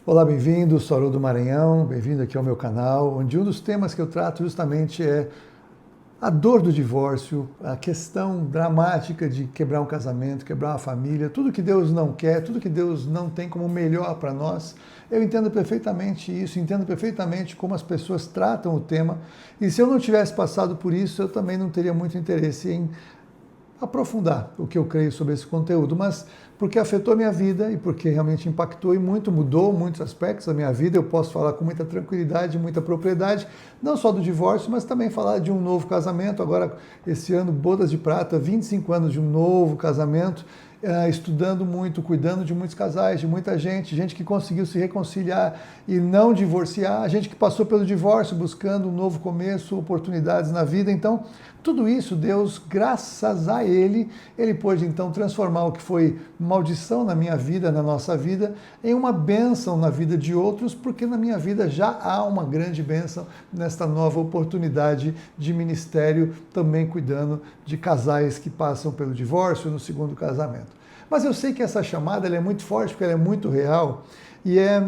Olá, bem-vindo, sou Haroldo Maranhão, bem-vindo aqui ao meu canal, onde um dos temas que eu trato justamente é a dor do divórcio, a questão dramática de quebrar um casamento, quebrar uma família, tudo que Deus não quer, tudo que Deus não tem como melhor para nós. Eu entendo perfeitamente isso, entendo perfeitamente como as pessoas tratam o tema, e se eu não tivesse passado por isso, eu também não teria muito interesse em aprofundar o que eu creio sobre esse conteúdo, mas porque afetou a minha vida e porque realmente impactou e muito, mudou muitos aspectos da minha vida, eu posso falar com muita tranquilidade, muita propriedade, não só do divórcio, mas também falar de um novo casamento. Agora, esse ano, bodas de prata, 25 anos de um novo casamento, estudando muito, cuidando de muitos casais, de muita gente que conseguiu se reconciliar e não divorciar, gente que passou pelo divórcio buscando um novo começo, oportunidades na vida. Então, tudo isso, Deus, graças a Ele pôde então transformar o que foi maldição na minha vida, na nossa vida, em uma bênção na vida de outros, porque na minha vida já há uma grande bênção nesta nova oportunidade de ministério, também cuidando de casais que passam pelo divórcio no segundo casamento. Mas eu sei que essa chamada ela é muito forte, porque ela é muito real, e é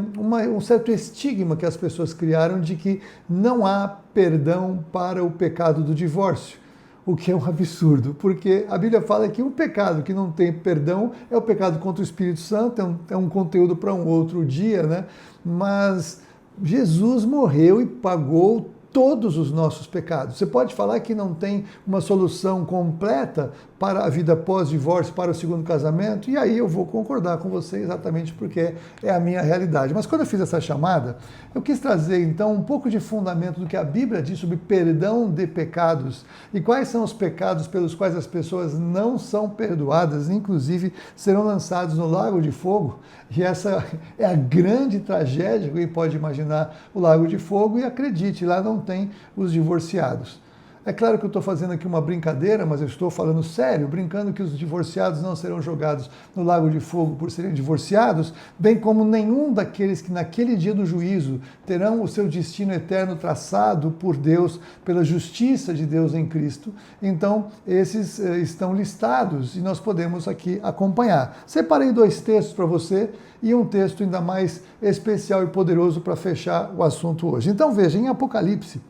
um certo estigma que as pessoas criaram de que não há perdão para o pecado do divórcio. O que é um absurdo, porque a Bíblia fala que um pecado que não tem perdão é o pecado contra o Espírito Santo, é um conteúdo para um outro dia, né? Mas Jesus morreu e pagou todos os nossos pecados. Você pode falar que não tem uma solução completa para a vida pós-divórcio, para o segundo casamento, e aí eu vou concordar com você exatamente porque é a minha realidade. Mas quando eu fiz essa chamada, eu quis trazer então um pouco de fundamento do que a Bíblia diz sobre perdão de pecados e quais são os pecados pelos quais as pessoas não são perdoadas, inclusive serão lançados no lago de fogo. E essa é a grande tragédia que pode imaginar, o lago de fogo, e acredite, lá não tem os divorciados. É claro que eu estou fazendo aqui uma brincadeira, mas eu estou falando sério, brincando que os divorciados não serão jogados no lago de fogo por serem divorciados, bem como nenhum daqueles que naquele dia do juízo terão o seu destino eterno traçado por Deus, pela justiça de Deus em Cristo. Então, esses estão listados e nós podemos aqui acompanhar. Separei 2 textos para você e um texto ainda mais especial e poderoso para fechar o assunto hoje. Então, veja, em Apocalipse,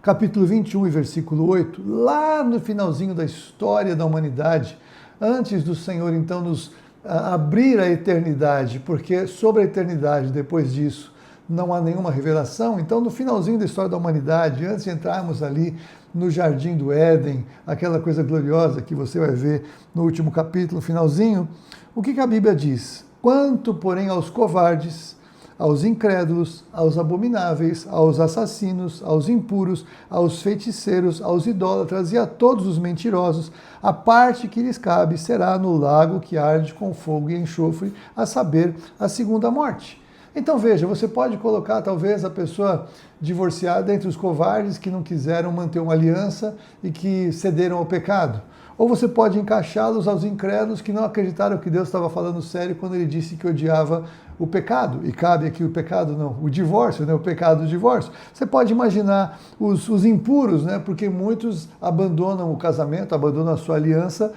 capítulo 21 e versículo 8, lá no finalzinho da história da humanidade, antes do Senhor então nos abrir a eternidade, porque sobre a eternidade, depois disso, não há nenhuma revelação. Então, no finalzinho da história da humanidade, antes de entrarmos ali no Jardim do Éden, aquela coisa gloriosa que você vai ver no último capítulo, no finalzinho, o que a Bíblia diz? Quanto, porém, aos covardes, aos incrédulos, aos abomináveis, aos assassinos, aos impuros, aos feiticeiros, aos idólatras e a todos os mentirosos, a parte que lhes cabe será no lago que arde com fogo e enxofre, a saber, a segunda morte. Então veja, você pode colocar talvez a pessoa divorciada entre os covardes que não quiseram manter uma aliança e que cederam ao pecado. Ou você pode encaixá-los aos incrédulos que não acreditaram que Deus estava falando sério quando ele disse que odiava o pecado. E cabe aqui o pecado, não, o divórcio, né? O pecado do divórcio. Você pode imaginar os impuros, né? Porque muitos abandonam o casamento, abandonam a sua aliança,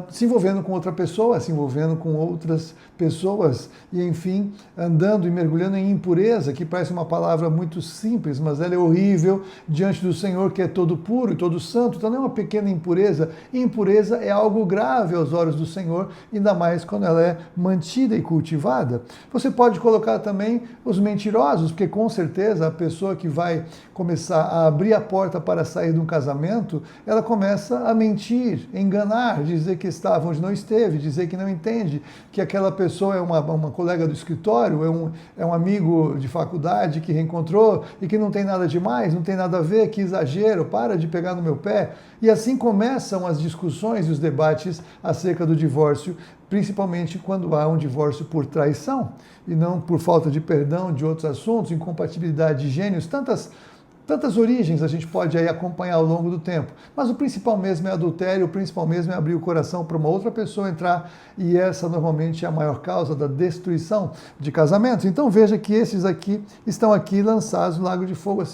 se envolvendo com outra pessoa, se envolvendo com outras pessoas e, enfim, andando e mergulhando em impureza, que parece uma palavra muito simples, mas ela é horrível diante do Senhor, que é todo puro e todo santo. Então não é uma pequena impureza. Impureza é algo grave aos olhos do Senhor, ainda mais quando ela é mantida e cultivada. Você pode colocar também os mentirosos, porque com certeza a pessoa que vai começar a abrir a porta para sair de um casamento, ela começa a mentir, enganar, dizer que estava onde não esteve, dizer que não entende, que aquela pessoa é uma colega do escritório, é um amigo de faculdade que reencontrou e que não tem nada demais, não tem nada a ver, que exagero, para de pegar no meu pé. E assim começam as discussões e os debates acerca do divórcio, principalmente quando há um divórcio por traição e não por falta de perdão de outros assuntos, incompatibilidade de gênios, tantas origens a gente pode aí acompanhar ao longo do tempo. Mas o principal mesmo é adultério, o principal mesmo é abrir o coração para uma outra pessoa entrar, e essa normalmente é a maior causa da destruição de casamentos. Então veja que esses aqui estão aqui lançados no lago de fogo, a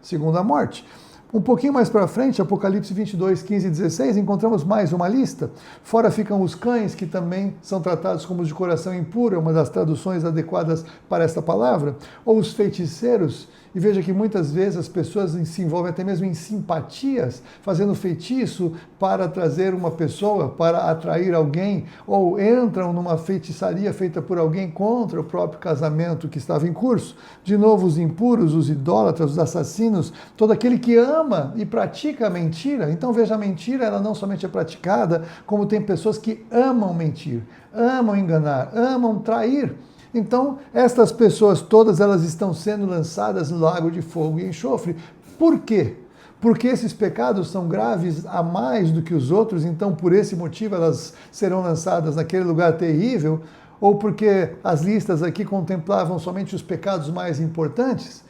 segunda morte. Um pouquinho mais para frente, Apocalipse 22, 15 e 16, encontramos mais uma lista. Fora ficam os cães, que também são tratados como de coração impuro, é uma das traduções adequadas para esta palavra. Ou os feiticeiros, e veja que muitas vezes as pessoas se envolvem até mesmo em simpatias, fazendo feitiço para trazer uma pessoa, para atrair alguém, ou entram numa feitiçaria feita por alguém contra o próprio casamento que estava em curso. De novo, os impuros, os idólatras, os assassinos, todo aquele que ama e pratica a mentira. Então veja, a mentira ela não somente é praticada, como tem pessoas que amam mentir, amam enganar, amam trair. Então, estas pessoas todas, elas estão sendo lançadas no lago de fogo e enxofre. Por quê? Porque esses pecados são graves a mais do que os outros, então por esse motivo elas serão lançadas naquele lugar terrível? Ou porque as listas aqui contemplavam somente os pecados mais importantes?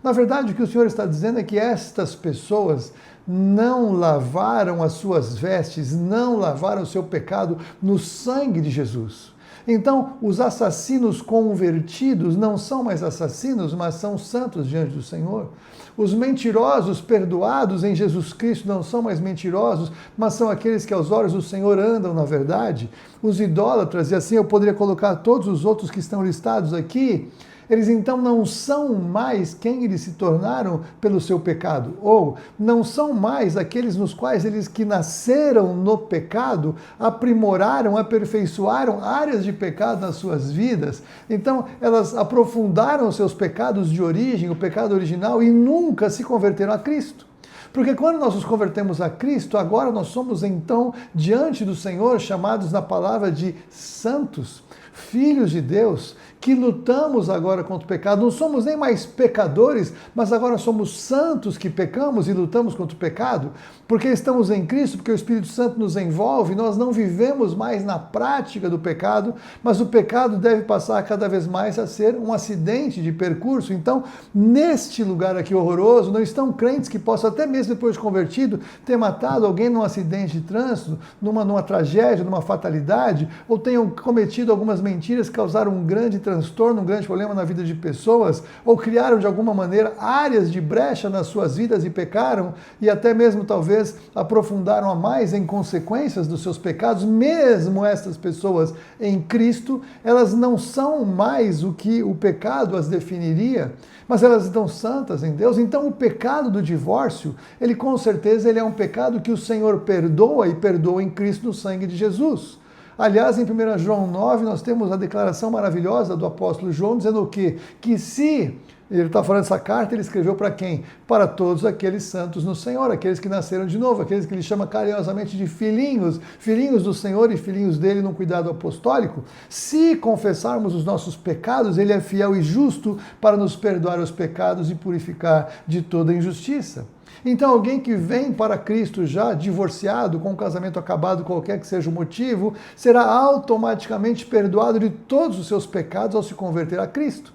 Na verdade, o que o Senhor está dizendo é que estas pessoas não lavaram as suas vestes, não lavaram o seu pecado no sangue de Jesus. Então, os assassinos convertidos não são mais assassinos, mas são santos diante do Senhor. Os mentirosos perdoados em Jesus Cristo não são mais mentirosos, mas são aqueles que aos olhos do Senhor andam na verdade. Os idólatras, e assim eu poderia colocar todos os outros que estão listados aqui, eles então não são mais quem eles se tornaram pelo seu pecado, ou não são mais aqueles nos quais eles que nasceram no pecado, aprimoraram, aperfeiçoaram áreas de pecado nas suas vidas. Então elas aprofundaram seus pecados de origem, o pecado original, e nunca se converteram a Cristo. Porque quando nós nos convertemos a Cristo, agora nós somos então diante do Senhor chamados na palavra de santos, filhos de Deus, que lutamos agora contra o pecado. Não somos nem mais pecadores, mas agora somos santos que pecamos e lutamos contra o pecado, porque estamos em Cristo, porque o Espírito Santo nos envolve. Nós não vivemos mais na prática do pecado, mas o pecado deve passar cada vez mais a ser um acidente de percurso. Então, neste lugar aqui horroroso, não estão crentes que possam, até mesmo depois de convertido, ter matado alguém num acidente de trânsito, numa tragédia, numa fatalidade, ou tenham cometido algumas mentiras que causaram um grande transtorno, um grande problema na vida de pessoas, ou criaram de alguma maneira áreas de brecha nas suas vidas e pecaram, e até mesmo talvez aprofundaram a mais em consequências dos seus pecados. Mesmo essas pessoas em Cristo, elas não são mais o que o pecado as definiria, mas elas estão santas em Deus. Então o pecado do divórcio, ele com certeza ele é um pecado que o Senhor perdoa, e perdoa em Cristo no sangue de Jesus. Aliás, em 1 João 9, nós temos a declaração maravilhosa do apóstolo João, dizendo o quê? Que se ele está falando essa carta, ele escreveu para quem? Para todos aqueles santos no Senhor, aqueles que nasceram de novo, aqueles que ele chama carinhosamente de filhinhos, filhinhos do Senhor e filhinhos dele no cuidado apostólico. Se confessarmos os nossos pecados, ele é fiel e justo para nos perdoar os pecados e purificar de toda injustiça. Então, alguém que vem para Cristo já divorciado, com um casamento acabado, qualquer que seja o motivo, será automaticamente perdoado de todos os seus pecados ao se converter a Cristo.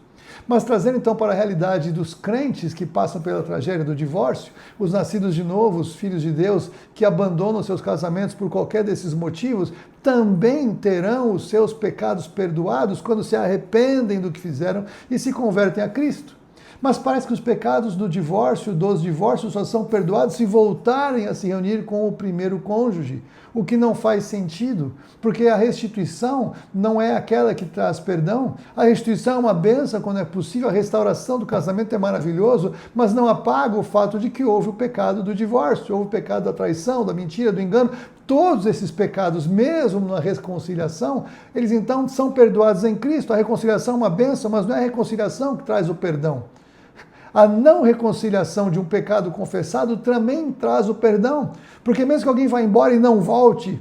Mas trazendo então para a realidade dos crentes que passam pela tragédia do divórcio, os nascidos de novo, os filhos de Deus, que abandonam seus casamentos por qualquer desses motivos, também terão os seus pecados perdoados quando se arrependem do que fizeram e se convertem a Cristo. Mas parece que os pecados do divórcio, dos divórcios, só são perdoados se voltarem a se reunir com o primeiro cônjuge, o que não faz sentido, porque a restituição não é aquela que traz perdão. A restituição é uma bênção quando é possível, a restauração do casamento é maravilhoso, mas não apaga o fato de que houve o pecado do divórcio, houve o pecado da traição, da mentira, do engano. Todos esses pecados, mesmo na reconciliação, eles então são perdoados em Cristo. A reconciliação é uma bênção, mas não é a reconciliação que traz o perdão. A não reconciliação de um pecado confessado também traz o perdão. Porque mesmo que alguém vá embora e não volte,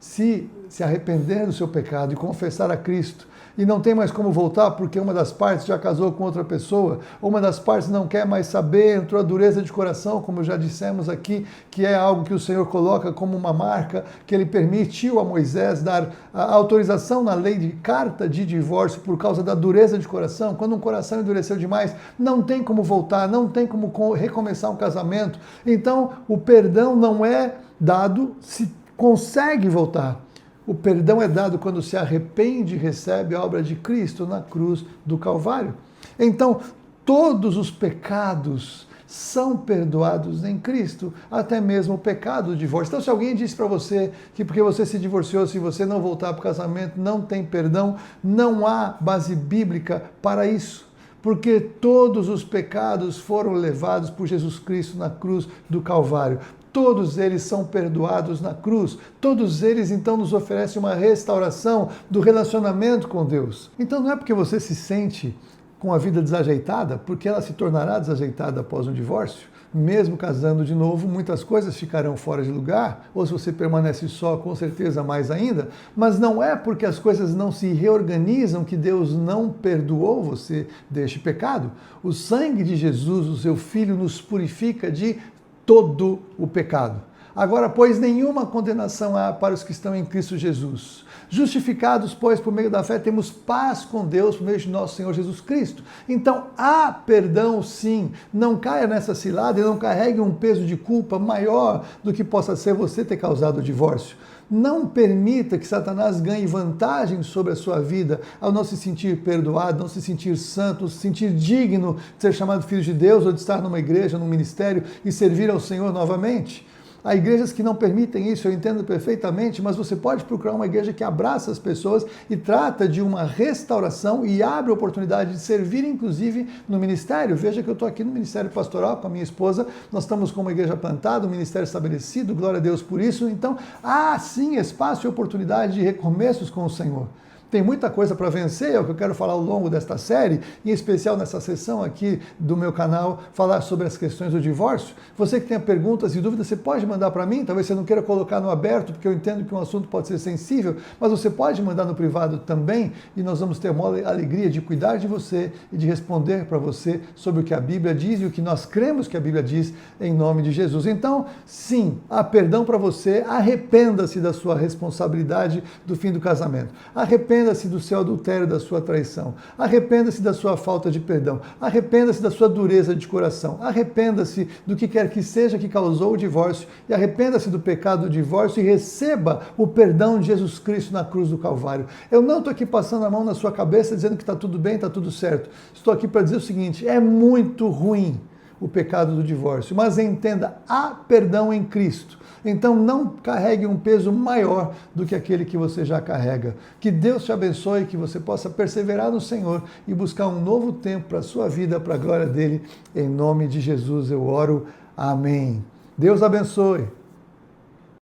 se arrepender do seu pecado e confessar a Cristo, e não tem mais como voltar porque uma das partes já casou com outra pessoa, ou uma das partes não quer mais saber, entrou a dureza de coração, como já dissemos aqui, que é algo que o Senhor coloca como uma marca, que ele permitiu a Moisés dar a autorização na lei de carta de divórcio por causa da dureza de coração. Quando um coração endureceu demais, não tem como voltar, não tem como recomeçar um casamento. Então, o perdão não é dado se consegue voltar. O perdão é dado quando se arrepende e recebe a obra de Cristo na cruz do Calvário. Então, todos os pecados são perdoados em Cristo, até mesmo o pecado do divórcio. Então, se alguém disse para você que porque você se divorciou, se você não voltar para o casamento, não tem perdão, não há base bíblica para isso. Porque todos os pecados foram levados por Jesus Cristo na cruz do Calvário. Todos eles são perdoados na cruz. Todos eles, então, nos oferecem uma restauração do relacionamento com Deus. Então, não é porque você se sente com a vida desajeitada, porque ela se tornará desajeitada após um divórcio. Mesmo casando de novo, muitas coisas ficarão fora de lugar, ou se você permanece só, com certeza mais ainda, mas não é porque as coisas não se reorganizam que Deus não perdoou você deste pecado. O sangue de Jesus, o seu Filho, nos purifica de todo o pecado. Agora, pois, nenhuma condenação há para os que estão em Cristo Jesus. Justificados, pois, por meio da fé, temos paz com Deus por meio de nosso Senhor Jesus Cristo. Então, há perdão, sim. Não caia nessa cilada e não carregue um peso de culpa maior do que possa ser você ter causado o divórcio. Não permita que Satanás ganhe vantagem sobre a sua vida ao não se sentir perdoado, não se sentir santo, não se sentir digno de ser chamado filho de Deus ou de estar numa igreja, num ministério e servir ao Senhor novamente. Há igrejas que não permitem isso, eu entendo perfeitamente, mas você pode procurar uma igreja que abraça as pessoas e trata de uma restauração e abre a oportunidade de servir, inclusive, no ministério. Veja que eu estou aqui no Ministério Pastoral com a minha esposa, nós estamos com uma igreja plantada, um ministério estabelecido, glória a Deus por isso. Então, há sim espaço e oportunidade de recomeços com o Senhor. Tem muita coisa para vencer, é o que eu quero falar ao longo desta série, em especial nessa sessão aqui do meu canal, falar sobre as questões do divórcio. Você que tenha perguntas e dúvidas, você pode mandar para mim, talvez você não queira colocar no aberto, porque eu entendo que um assunto pode ser sensível, mas você pode mandar no privado também, e nós vamos ter uma alegria de cuidar de você e de responder para você sobre o que a Bíblia diz e o que nós cremos que a Bíblia diz em nome de Jesus. Então, sim, há perdão para você, arrependa-se da sua responsabilidade do fim do casamento. Arrependa-se do seu adultério, da sua traição. Arrependa-se da sua falta de perdão. Arrependa-se da sua dureza de coração. Arrependa-se do que quer que seja que causou o divórcio e arrependa-se do pecado do divórcio e receba o perdão de Jesus Cristo na cruz do Calvário. Eu não estou aqui passando a mão na sua cabeça dizendo que está tudo bem, está tudo certo. Estou aqui para dizer o seguinte, é muito ruim o pecado do divórcio, mas entenda, há perdão em Cristo. Então não carregue um peso maior do que aquele que você já carrega. Que Deus te abençoe, que você possa perseverar no Senhor e buscar um novo tempo para a sua vida, para a glória dele. Em nome de Jesus eu oro. Amém. Deus abençoe.